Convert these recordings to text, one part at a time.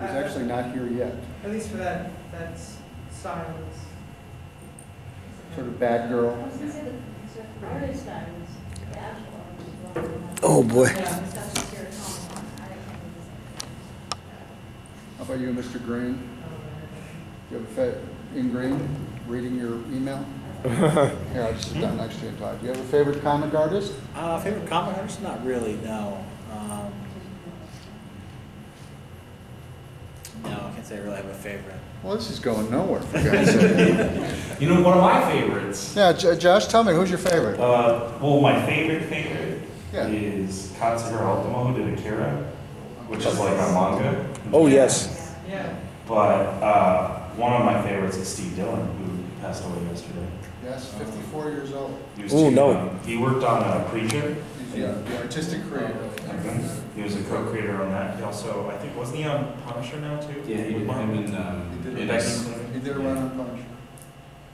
He's actually not here yet. At least for that style. Sort of bad girl. I was gonna say the artist guy was casual. Oh, boy. Yeah. How about you, Mr. Green? You have in green, reading your email? Here, I'll just sit down next to you and talk. Do you have a favorite comic artist? Favorite comic artist? Not really, no. No, I can't say I really have a favorite. Well, this is going nowhere, for God's sake. You know, one of my favorites. Yeah, Josh, tell me, who's your favorite? Well, my favorite Yeah. is Katsuhiro Otomo, who did Akira, which is like a manga. Oh, yes. Yeah. But one of my favorites is Steve Dillon, who passed away yesterday. Yes, 54 years old. He was Ooh, too no. young. He worked on Preacher. He's the artistic creator. He was a co-creator on that. He also, I think, wasn't he on Punisher now too? Yeah, he did him in, He did Yeah, a Becky run- Clinton. he did a run on Punisher.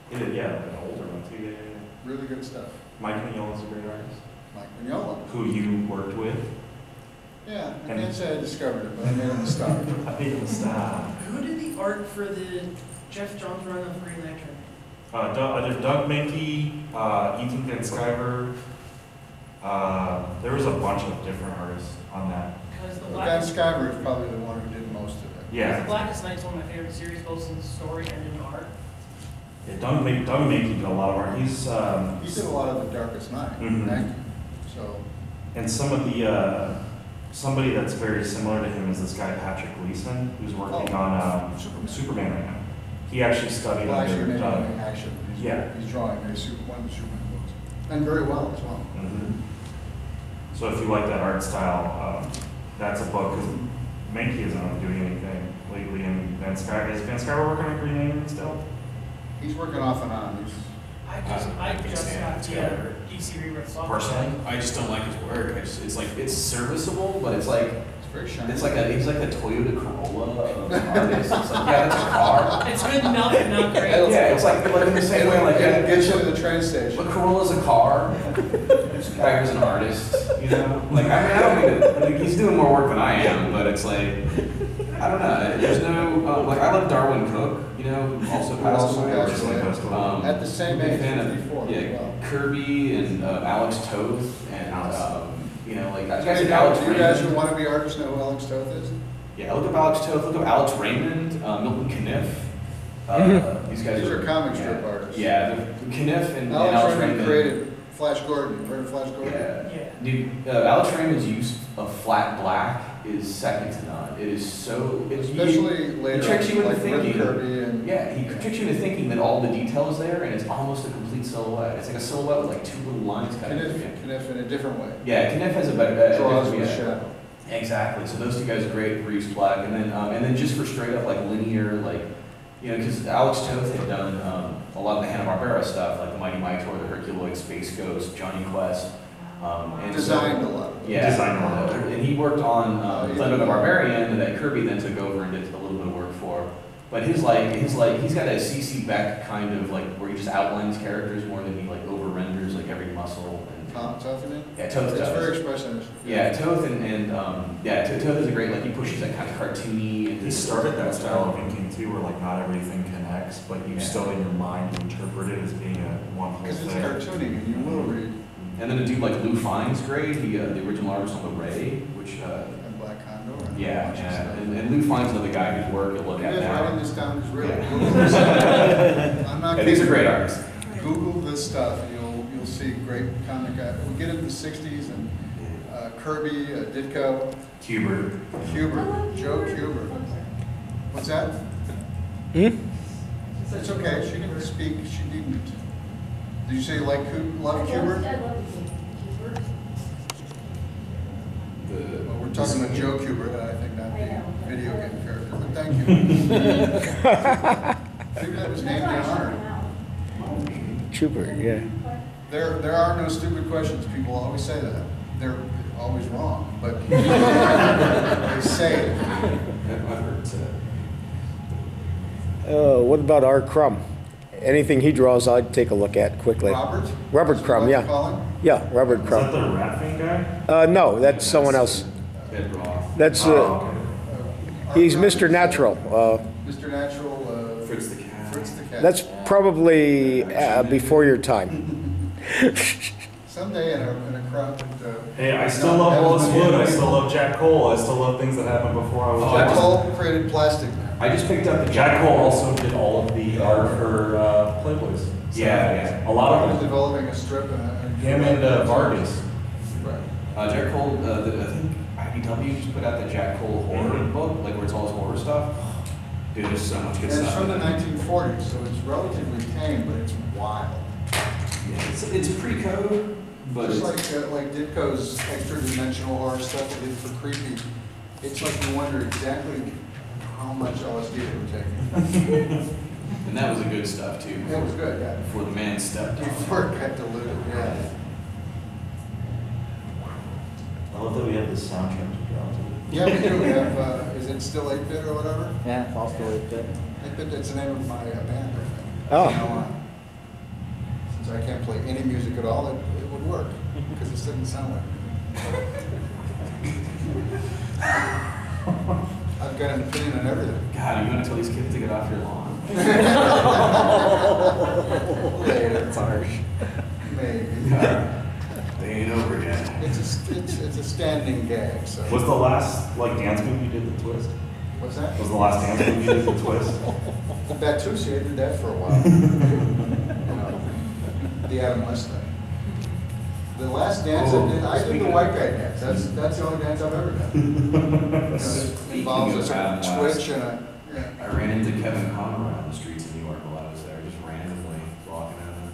He did, yeah, like an older one too. Yeah, yeah, yeah. Really good stuff. Mike Mignola's a great artist. Mike Mignola. Who you worked with. Yeah, I And- can't say I discovered it, but I made him a star. I think it was Who did the art for the Jeff Johns run of Green Lantern? there's Doug Mankey, Ethan Van Sciver. There was a bunch of different artists on that. Because the Van Blackest, Sciver is probably the one who did most of it. the Yeah. Blackest Night's one of my favorite series, both in story and in art. Yeah, Doug Mankey did a lot of art. He's He did a lot of The Darkest Night, Mhm. thank you. So, and some of the somebody that's very similar to him is this guy Patrick Gleason, who's working on Superman right now. He actually studied well, actually, under maybe Doug. in action. Yeah. He's drawing one of the Superman books. And very well as well. Mhm. So if you like that art style, that's a book, because Mankey isn't really doing anything lately, and is Van Sciver working on Green Lantern still? He's working off and on. I just got the DC Rebirth software. Personally? I just don't like his work. It's like, it's serviceable, but it's like, It's very shiny. he's like a Toyota Corolla of an artist. It's like, yeah, that's a car. It's good enough, but not great. Yeah, it's like in the same way, like, Get yeah, you to the train station. but Corolla's a car. This guy was an artist, you know? Like, I mean, I don't mean to, like, he's doing more work than I am, but it's like, I don't know. There's no, like, I love Darwin Cook, you know, who also passed Also away. passed away. At the same I'm a age, fan of, 54 as yeah, well. Kirby and Alex Toth and, you know, like, I Do guys you like Alex guys who Raymond. want to be artists know who Alex Toth is? Yeah, look up Alex Toth, look up Alex Raymond, Milton Caniff. These guys These are comic strip yeah. artists. Yeah, the Caniff and Alex Alex Raymond Raymond. created Flash Gordon. You heard of Flash Gordon? Yeah. Yeah. Dude, Alex Raymond's use of flat black is second to none. It is so, Especially later, tricks you into like Rick thinking. Kirby and. yeah, he tricks you into thinking that all the detail is there and it's almost a complete silhouette. It's like a silhouette with like two little lines kind of. Kniff in a different way. Yeah, Kniff has a better, Draws yeah. with shadow. Exactly. So those two guys are great for use black, and then just for straight up like linear, like, you know, because Alex Toth had done a lot of the Hanna-Barbera stuff, like the Mighty Mightor, the Herculoid, Space Ghost, Johnny Quest, and Designed a so, lot. yeah, Designed a lot. and he worked on Yeah. Thunder the Barbarian that Kirby then took over and did a little bit of work for. But he's got a C.C. Beck kind of like where he just outlines characters more than he like over renders like every muscle and Toth, you mean? yeah, Toth It's does. very expressionist. Yeah, Toth Toth is a great, like, he pushes that kind of cartoony and He started that style of inking too, where like not everything connects, but you Yeah. still in your mind interpret it as being one whole Because it's thing. cartoony and you will read And then a dude like Lou Fine's great, he, the original artist on The Ray, which, and Black Condor. And a yeah, bunch of yeah. stuff. And Lou Fine's another guy whose work you look You at guys now. writing this down is really. Yeah. Google this. I'm not Yeah, these are kidding. great artists. Google this stuff and you'll see great comic. We get into the 60s and Kirby, Ditko, Kubert. Kubert, Joe Kubert. What's that? It's okay, she didn't speak, she needn't. Did you say you love Kubert? I love Hubert. Well, we're talking about Joe Kubert, I think not the video game character, but thank you. Maybe that was named in honor. Trooper, yeah. There are no stupid questions, people always say that. They're always wrong, but they say it. What about Art Crumb? Anything he draws, I'd take a look at quickly. Robert? Robert That's what Crumb, you like yeah. to call him? Yeah, Robert Is that Crumb. the rat thing guy? No, that's someone else. Ed Roth. That's, Oh, okay. He's Mr. Natural. Mr. Natural, Fritz the Cat. Fritz the Cat. That's probably before your time. Someday in a crowd with, Hey, I still love Lois Wood, I still love Jack Cole, I still love things that happened before I was. Jack Cole created Plastic Man. I just picked up the Jack Cole also did all of the art for Playboys. So, Yeah. A lot He was of them. developing a strip and Him and Vargas. Right. Jack Cole, I think IDW just put out the Jack Cole horror book, like where it's all his horror stuff. Dude, there's so much good And it's stuff. from the in it. 1940s, so it's relatively tame, but it's wild. Yeah, it's pre-code, but Just it's, like Ditko's extra dimensional horror stuff they did for Creepy. It's like you wonder exactly how much LSD they were taking. and that was the good stuff too. It was good, yeah. Before the man stepped on. Before it got diluted, yeah. I love that we have this soundtrack to go to. Yeah, we do. We have, is it still 8-bit or whatever? Yeah, it's all still 8-bit. 8-bit, it's the name of my band, I think. Oh. From now on. Since I can't play any music at all, it would work, because this didn't sound like music. I've got an opinion on everything. God, are you gonna tell these kids to get off your lawn? Later. It's harsh. Maybe. They ain't over yet. It's a standing gag, so. Was the last, like, dance movie you did the twist? What's that? Was the last dance movie you did the twist? Batusi, I did that for a while. You know, the Adam West thing. The last dance I did the speaking white guy dance. That's the only dance I've ever done. You know, it Speaking involves a of sort of Adam West. twitch and a, yeah. I ran into Kevin Conroy on the streets of New York while I was there, just randomly walking out.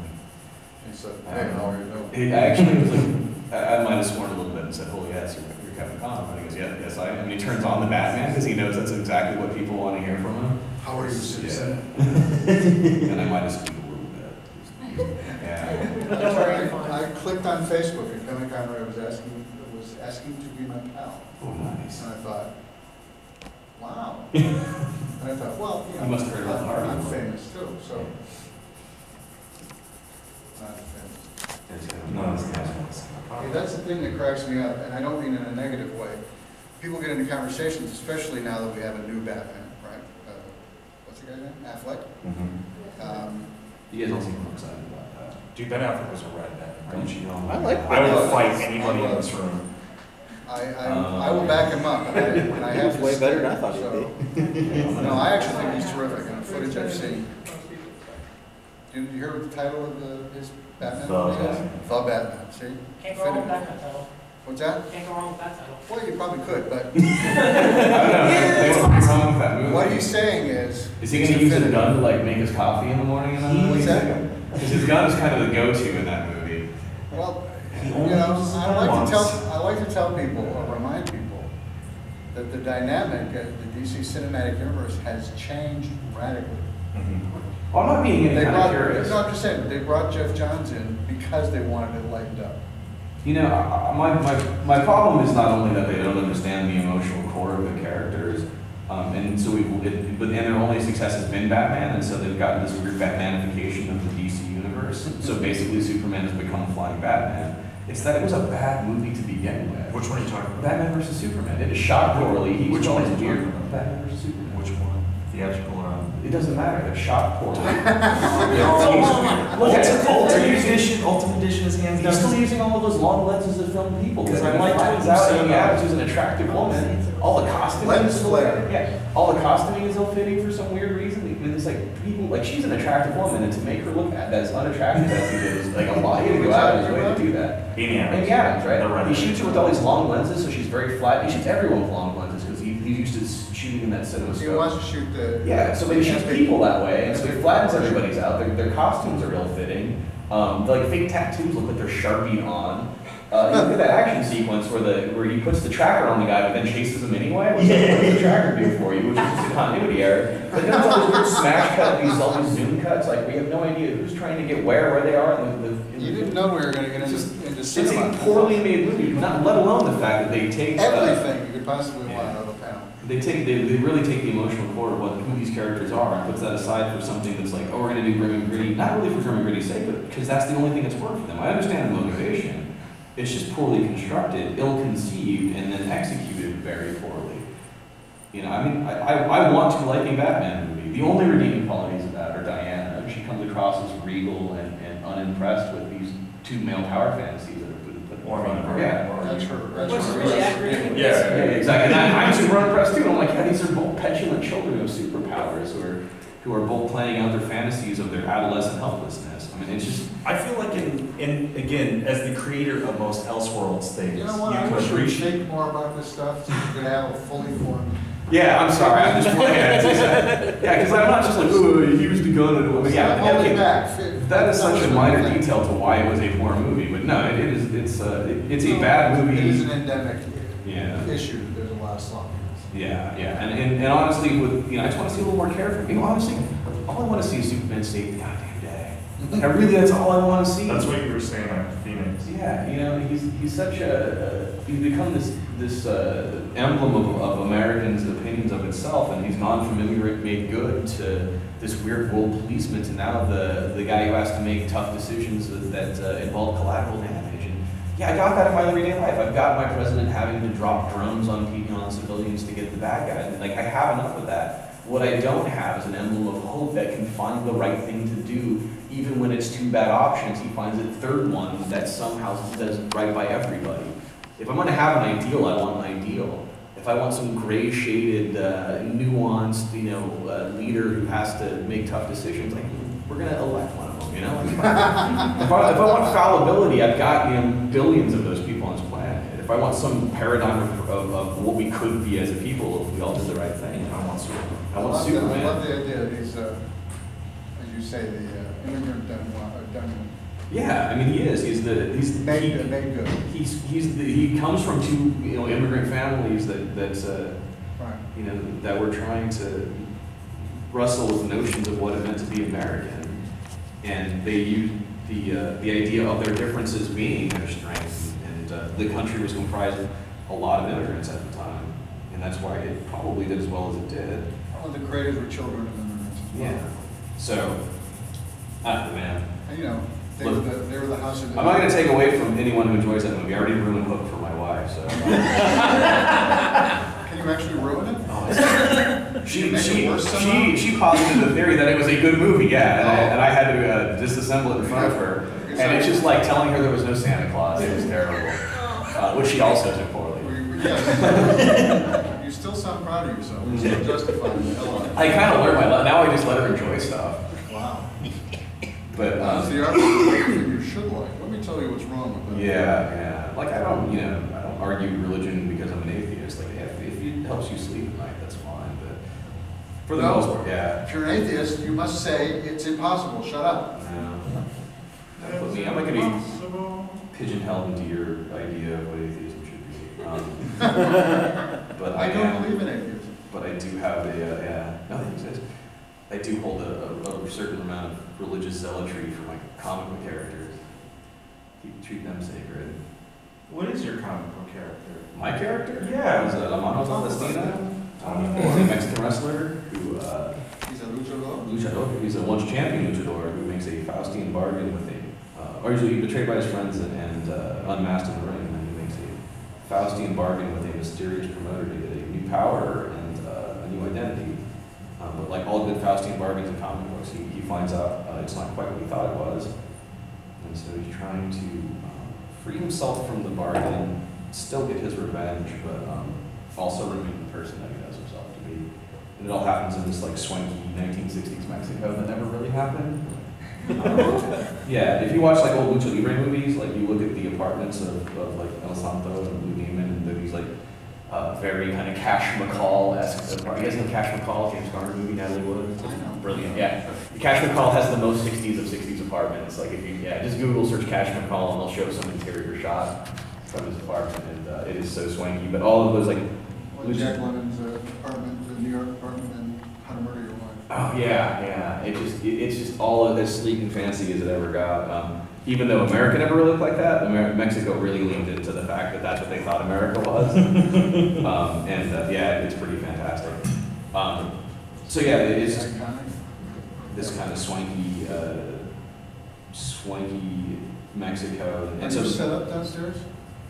And so, hey, how are you doing? It actually was like, I might have sworn a little bit and said, "Oh yes, you're Kevin Conroy." And he goes, "Yeah, yes, I am." And he turns on the Batman because he knows that's exactly what people want to hear from him. How are you, citizen? And I might have squeaked a little bit. Yeah. Don't worry, you're fine. I clicked on Facebook and Kevin Conroy was asking to be my pal. Oh, nice. And I thought, wow. And I thought, well, you know, You must have heard about the Harvey I'm Book. famous too, so. Not famous. No, it's not. Okay, that's the thing that cracks me up, and I don't mean in a negative way. People get into conversations, especially now that we have a new Batman, right? What's the guy's name? Affleck. You guys all seem more excited about that. Dude, Ben Affleck was a red man. Don't you know? I like I would fight anybody in this room. I will back him up, and I have He's way to better say, than I thought he'd so- No, I actually think he's terrific, and the footage I've seen. Did you hear what the title of his Batman The movie is? Batman. The Batman, see? Can't go wrong with that title. What's that? Can't go wrong with that title. Well, you probably could, but I don't know. What's wrong with that movie? what he's saying is. Is he gonna use a gun to like make his coffee in the morning? And then What's that? Because his gun is kind of the go-to in that movie. Well, you know, I like to tell people, or remind people, that the dynamic of the DC Cinematic Universe has changed radically. Well, I'm not being any They kind of brought, curious. no, I'm just saying, they brought Jeff Johns in because they wanted it lightened up. You know, my problem is not only that they don't understand the emotional core of the characters, and so but their only success has been Batman, and so they've gotten this weird Batmanification of the DC universe. So basically, Superman has become Flying Batman. It's that it was a bad movie to begin with. Which one are you talking about? Batman versus Superman. It is shot poorly. He's Which one always are you weird. talking about? Batman versus Superman. Which one? Theatrical or? It doesn't matter. It's shot poorly. Ultimate Edition is hands He's still using all of those long lenses to film people. Because I When like he finds to out see that about Adams is an attractive woman. All the costuming Lens is flare. Yeah, all the costuming is ill-fitting for some weird reason. I mean, it's like people like she's an attractive woman, and to make her look as unattractive as he is, like a lot. He had to go out of his way to do that. Amy Adams. Amy Adams, The right? red. He shoots her with all these long lenses, so she's very flat. He shoots everyone with long lenses because he's used to shooting in that cinema He scope. wants to shoot the. Yeah, so he shoots people that way, and so he flattens everybody's out. Their costumes are ill-fitting. Like fake tattoos look like they're Sharpied on. You look at that action sequence where he puts the tracker on the guy but then chases him anyway. What does the tracker do for you? Which is just a continuity error. But then there's all these weird smash cut, all these zoom cuts. Like we have no idea who's trying to get where they are in the You didn't know we were gonna get into It's cinema. a poorly made movie, not let alone the fact that they take Everything you could possibly want out of a panel. They really take the emotional core of who these characters are and puts that aside for something that's like, oh, we're gonna do grim and gritty, not really for grim and gritty's sake, but because that's the only thing that's worked for them. I understand the motivation. It's just poorly constructed, ill-conceived, and then executed very poorly. You know, I mean, I want to like a Batman movie. The only redeeming qualities of that are Diana. She comes across as regal and unimpressed with these two male power fantasies that are put in front of her. Yeah. That's her, that's What's her. really aggravating? Yeah, exactly. And I'm super unimpressed too. And I'm like, yeah, these are both petulant children of superpowers who are both playing out their fantasies of their adolescent helplessness. I mean, it's just, I feel like in again, as the creator of most Elseworlds things, You know what, I you wish could we would appreciate. think more about this stuff, so we could have a fully formed. yeah, I'm sorry. I'm just yeah, because I'm not just like, oh, he used a gun and Hold yeah, it okay. back. That is such a minor detail to why it was a porn movie, but no, it's a bad movie. It is an endemic Yeah. issue, there's a lot of sloppiness. Yeah, yeah, and honestly, with I just want to see a little more care from honestly, all I want to see is Superman save the goddamn day. Like, I really, that's all I want to see. That's what you were saying on Phoenix. Yeah, he's such he's become this emblem of Americans' opinions of itself, and he's gone from immigrant made good to this weird world policeman to now the guy who has to make tough decisions that involve collateral damage. And yeah, I got that in my everyday life. I've got my president having to drop drones on people, on civilians to get the bad guys. Like, I have enough of that. What I don't have is an emblem of hope that can find the right thing to do, even when it's two bad options. He finds a third one that somehow does right by everybody. If I'm going to have an ideal, I want an ideal. If I want some gray-shaded, nuanced, leader who has to make tough decisions, like, we're going to elect one of them, if I want fallibility, I've got, billions of those people on this planet. If I want some paradigm of what we could be as a people if we all did the right thing, I want Superman. I want Superman. I love the idea of these, as you say, the immigrant done. Yeah, I mean, he is. He's Made good. He comes from two immigrant families that Right. that were trying to wrestle with notions of what it meant to be American, and they used the idea of their differences being their strength, and the country was comprised of a lot of immigrants at the time, and that's why it probably did as well as it did. All the creators were children of immigrants. as well. Yeah. So, man. And, they Look, were the house of. I'm not going to take away from anyone who enjoys that movie. I already ruined Hook for my wife, so. Can you actually ruin it? She Make it worse somehow? posited the theory that it was a good movie, yeah, and I had to disassemble it in front of her. And it's just like telling her there was no Santa Claus. It was terrible. Which she also took poorly. Yes. You still sound proud of yourself. You're still justifying the hell out of it. I kind of learned my lesson. Now I just let her enjoy stuff. Wow. But, That's the argument that you should like. Let me tell you what's wrong with that. yeah. Like, I don't argue religion because I'm an atheist. Like, if it helps you sleep at night, that's fine. But for the No. most part, yeah. If you're an atheist, you must say it's impossible. Shut up. That put me, I'm not going to be pigeonholed into your idea of what atheism should be. But I don't believe in atheism. But I do have nothing exists. I do hold a certain amount of religious zealotry for my comic book characters. Treat them sacred. What is your comic book character? My character? Yeah. Is Amano Palestina. He's a Mexican wrestler who, He's a luchador. luchador. He's a once champion luchador who makes a Faustian bargain with or usually betrayed by his friends and unmasked in the ring, and then he makes a Faustian bargain with a mysterious promoter to get a new power and a new identity. But like all good Faustian bargains in comic books, he finds out it's not quite what he thought it was. And so he's trying to free himself from the bargain, still get his revenge, but also remain the person that he knows himself to be. And it all happens in this like swanky 1960s Mexico that never really happened. Yeah, if you watch like old Lucha Libre movies, like you look at the apartments of like El Santo and Blue Demon, and they're these like very kind of Cash McCall-esque. You guys know Cash McCall, James Garner movie, Natalie Wood? Brilliant, yeah. Cash McCall has the most 60s of 60s apartments. Like if you, just Google search Cash McCall and they'll show some interior shot from his apartment, and it is so swanky. But all of those like Jack Lemmon's apartment, the New York apartment, and How to Murder Your Wife. Oh yeah. It's just all of as sleek and fancy as it ever got. Even though America never really looked like that, Mexico really leaned into the fact that that's what they thought America was. It's pretty fantastic. So yeah, it's this kind of swanky Mexico. Are you set up downstairs?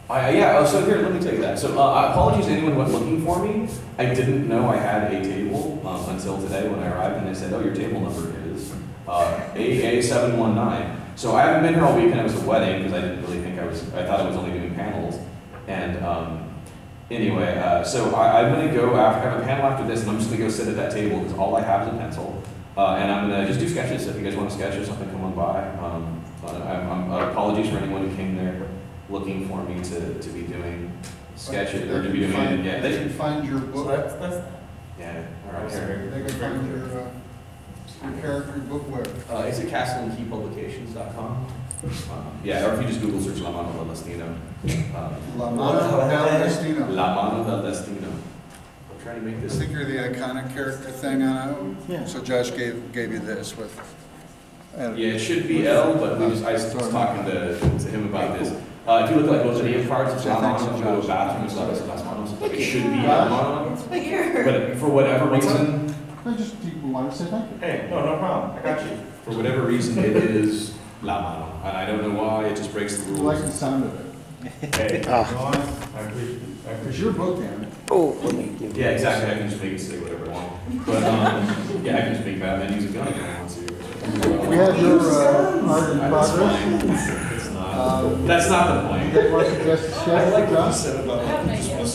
Yeah, oh, so here, let me tell you that. So apologies to anyone who went looking for me. I didn't know I had a table until today when I arrived, and they said, oh, your table number is AA719. So I haven't been here all week, and it was a wedding, because I didn't really think I thought I was only doing panels. And anyway, so I'm going to go after, I have a panel after this, and I'm just going to go sit at that table, because all I have is a pencil. And I'm going to just do sketches. So if you guys want to sketch or something, come on by. Apologies for anyone who came there looking for me to be doing sketches, or to be doing, yeah. They can find your So book, that's, Yeah, all right. they can find your character book where? Is it castleandkeypublications.com? Yeah, or if you just Google search La Mano del Destino. La Mano del Destino. La Mano del Destino. I'm trying to make I this. think you're the iconic character thing on it. Yeah. So Josh gave you this with. Yeah, it should be L, but I was talking to him about this. If you look at like those video cards, it's La Mano, you go to bathrooms, Las Manos. It should be La Mano. It's weird. But for whatever reason, I just people want to say thank you. hey, no problem, I got you. for whatever reason, it is La Mano. And I don't know why, it just breaks the I like the rules. sound of it. Hey, Ah. I appreciate It's your book, Dan. Oh, let me give you. Yeah, exactly, I can just make it say whatever I want. But, yeah, I can just make Batman use a gun if I want to. We have your art in That's progress. fine. It's not. That's not the point. You guys want to suggest a sketch, Josh? said about I have an idea.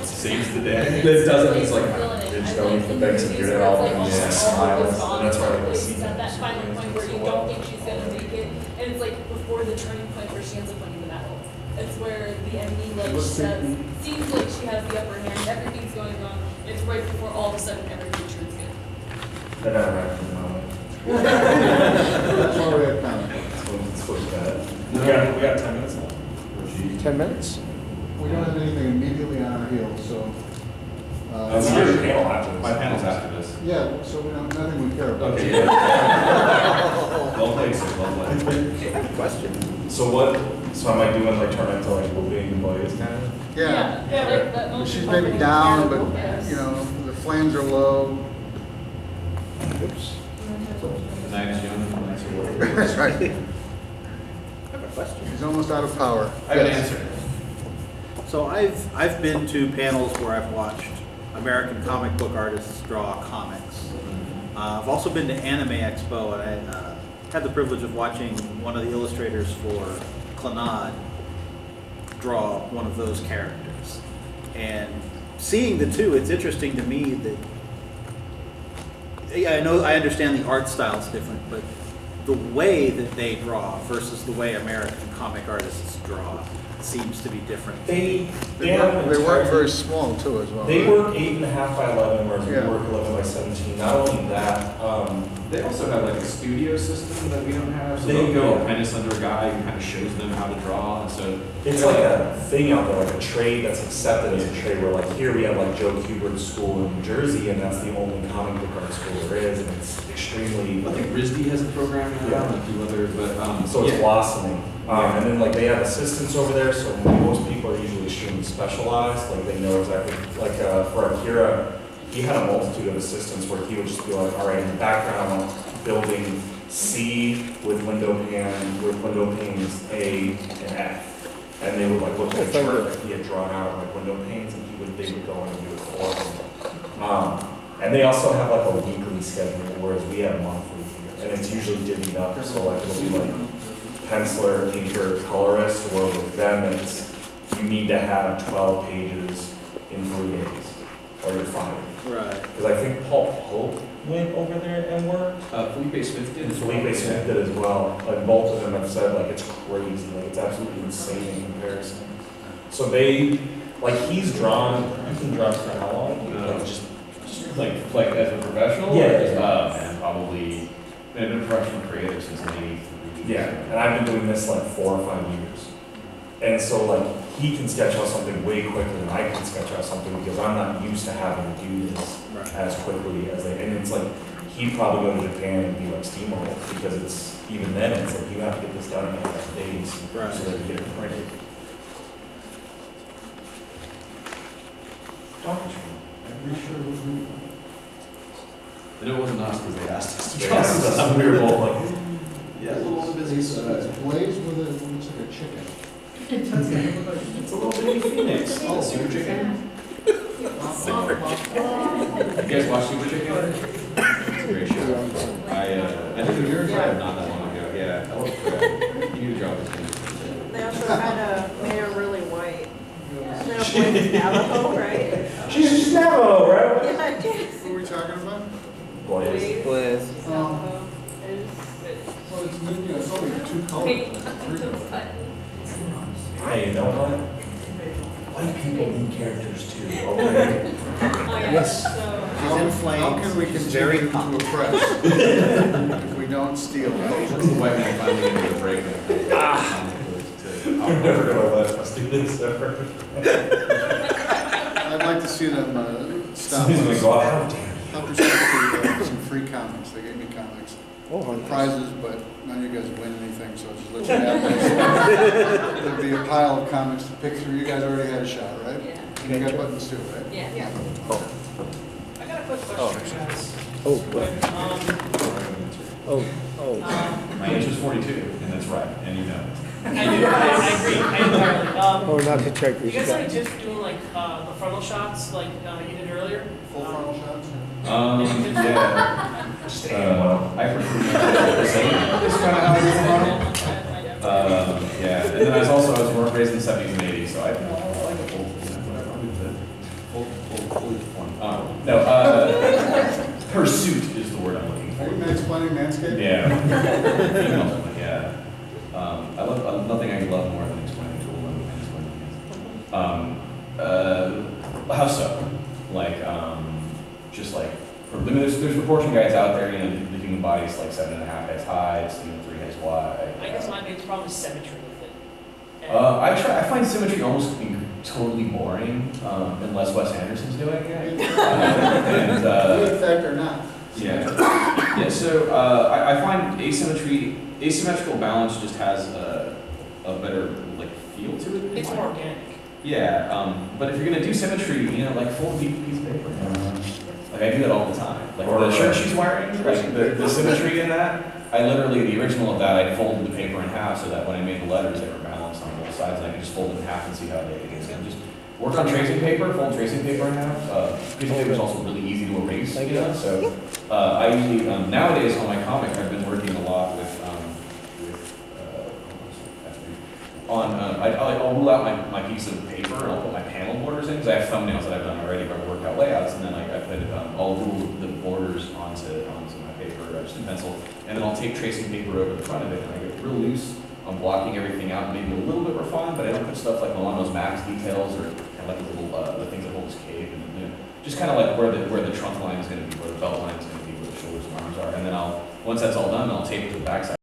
Saves the day. It doesn't, it's like, it's going to the banks and get it all, and just smiles, and that's why I see It's at that that. final point where you don't think she's gonna make it, and it's like before the turning point where she ends up winning the battle. It's where the ending, like, she has, seems like she has the upper hand, everything's going wrong, it's right before all of a sudden everything turns good. That never happened in my life. That's why we have time. It's so bad. We got 10 minutes left. 10 minutes? We don't have anything immediately on our heels, so. Let's hear your panel after this. My panel's after this. Yeah, so we don't, nothing we care about. Okay. Yeah. Well played, sir, well played. Question. So am I doing like turn into like moving employees kind of? Yeah. Like that most She's important maybe down, character. but, you know, the flames are low. Oops. Nice, young, nice award. That's right. I have a question. She's almost out of power. I have an answer. So I've been to panels where I've watched American comic book artists draw comics. I've also been to Anime Expo, and I had the privilege of watching one of the illustrators for Clannad draw one of those characters. And seeing the two, it's interesting to me that, yeah, I understand the art style is different, but the way that they draw versus the way American comic artists draw seems to be different. They They have work, an they work entire- very small too as well. They right? work 8.5 by 11, whereas Yeah. we work 11 by 17. Not only that, They also have like a studio system that we don't have, so They they'll go do. apprentice under a guy who kind of shows them how to draw, and so. it's like a thing out there, like a trade that's accepted as a trade. Where like here we have like Joe Kubert's school in New Jersey, and that's the only comic book art school there is, and it's extremely I think RISD has a program now, Yeah. and a few other, but, so it's yeah. blossoming. Yeah. And then like they have assistants over there, so most people are usually extremely specialized. Like they know exactly. Like for Akira, he had a multitude of assistants where he would just be like, all right, in the background, building C with window panes A and F, and they would like look at a chart that he had drawn out of like window panes, and they would go in and do it for them. And they also have like a weekly schedule, whereas we have monthly, and it's usually divvied up. So like it'll be like penciler, inker, colorist, or with them it's you need to have 12 pages in 3 days, or you're fired. Right. Because I think Paul Pope went over there and worked. Felipe Smith did. And Felipe Smith did as well. Like both of them have said like it's crazy, like it's absolutely insane in comparison. So they, like he's drawn, you've been drawn for how long? Like just Like as a professional? Yeah. Man, probably, been a professional creator since '83. yeah, and I've been doing this like 4 or 5 years. And so like he can sketch out something way quicker than I can sketch out something because I'm not used to having to do this Right. as quickly as they, and it's like, he'd probably go to Japan and be like steamrolled because it's, even then, it's like you have to get this done in a couple of days Right. so that you get it printed. And it wasn't us because they asked us to They draw asked us, some. we were both like, Yeah, a little bit busy, so It's glazed with a, looks like a chicken. It does kind of look like. It's a little baby phoenix. Oh, Super Chicken. You guys watch Super Chicken? It's a great show. I did a New Drive not that long ago. Yeah, I love that. You need to drop this. They also kind of made her really white. Instead of white Navajo, right? She's Navajo, right? Yeah, I did. Who are we talking about? Blaze. Blaze. Well, it's, it's only two colors. Hey, you know what? White people need characters too, okay? Yes. How can we continue to oppress if we don't steal? What's the white man finally gonna get a break? I'm never gonna let us do this ever. I'd like to see them stop. Somebody's gonna go, how dare you? Help yourself to some free comics. They gave me comics. Oh, For nice. prizes, but none of you guys win anything, so just let you have this. There'll be a pile of comics to pick through. You guys already had a shot, right? Yeah. And you got buttons too, right? Yeah. I got a quick question for you guys. Oh, what? Oh, oh. My answer is 42, and that's right, and you know it. I agree, I entirely. Oh, not to check You these guys guys. like just doing like the frontal shots like you did earlier? Full frontal shots? Yeah. I prefer the same. That's kind of how I do it. Yeah, and then I was raised in the 70s and 80s, so I like a full, whatever, I'm into full one. No, pursuit is the word I'm looking Are you for. mansplaining Manscaped? Yeah. Female, yeah. I love nothing I love more than explaining to a woman mansplaining. How so? Like, just like, there's proportion guides out there, you know, the human body's like 7.5 heads high, it's 3 heads wide. I guess my biggest problem is symmetry with it. And I find symmetry almost being totally boring, unless Wes Anderson's doing it. And, In fact, or not. yeah. Yeah, so I find asymmetrical balance just has a better like feel to it. It's more organic. Yeah, but if you're gonna do symmetry, you know, like fold a piece of paper. Like I do that all the time. Like the shirt she's wearing, like the symmetry in that. I literally, the original of that, I folded the paper in half so that when I made the letters, they were balanced on both sides, and I could just fold it in half and see how they just work on tracing paper, fold tracing paper in half. Piece of paper is also really easy to erase, you know. So I usually nowadays on my comic, I've been working a lot with I'll rule out my piece of paper and I'll put my panel borders in because I have thumbnails that I've done already where I work out layouts, and then I put I'll rule the borders onto my paper just in pencil, and then I'll take tracing paper over the front of it and I get real loose. I'm blocking everything out, maybe a little bit refined, but I don't put stuff like Milano's Max details or kind of like the little the things that hold his cape, and you know, just kind of like where the trunk line is going to be, where the belt line is going to be, where the shoulders and arms are, and then once that's all done, I'll tape it to the backside.